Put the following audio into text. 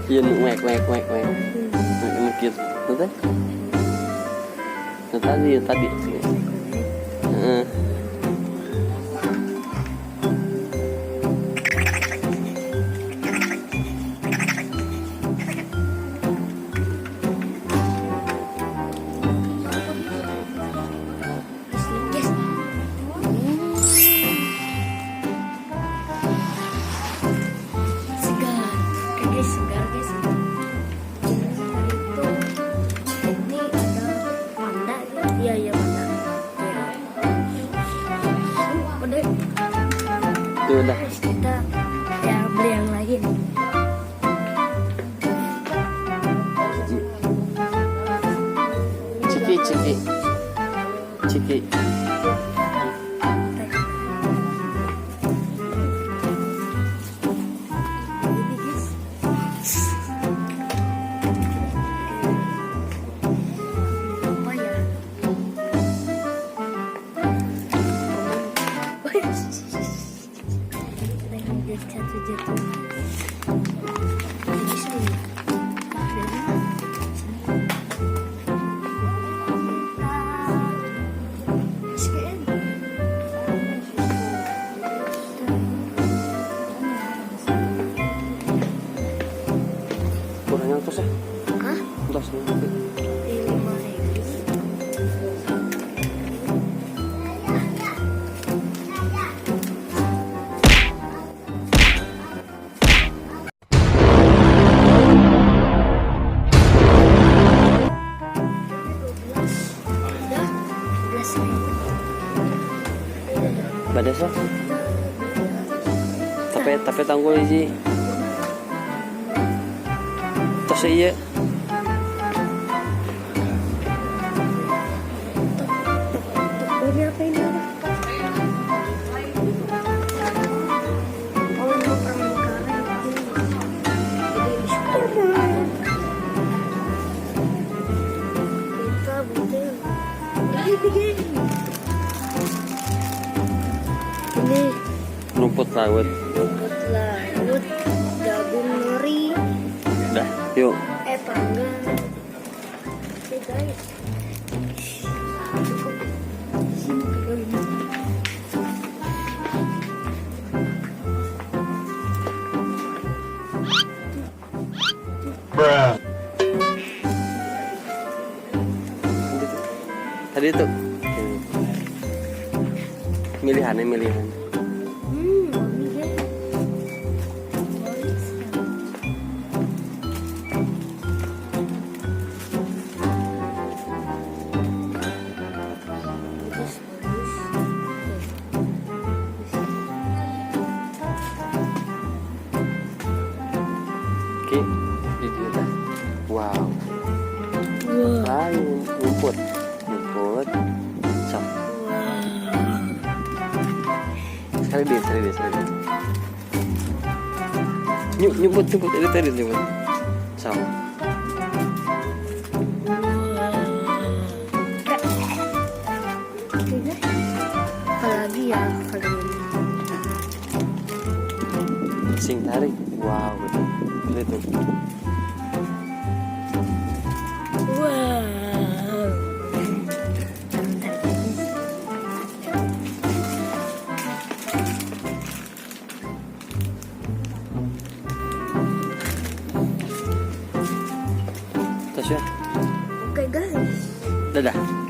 Yên ngoẹt mình kia nó đấy người ta gì người ta điện segar guys. Ini ada panda. Iya panda. Udah. Tuh udah. Kita ya beli yang lain. Ciki. Kurangnya terus ya? Hah? Terus badasa. Tapi tanggul sih. Terus iya. Ini apa ini? Oh, ini Rumput laut. Gabung nori. Dah, yuk. Panggang. Oke guys. Tadi tuh milihan. Oke, video dah. Wow. Rumput. Sok. Sekali deh. Nyebut tadi nyebut. Sok. Apalagi ya kalau ini. Sing tarik. Wow, betul. Itu. Wow. Tasya. Oke guys. Dadah.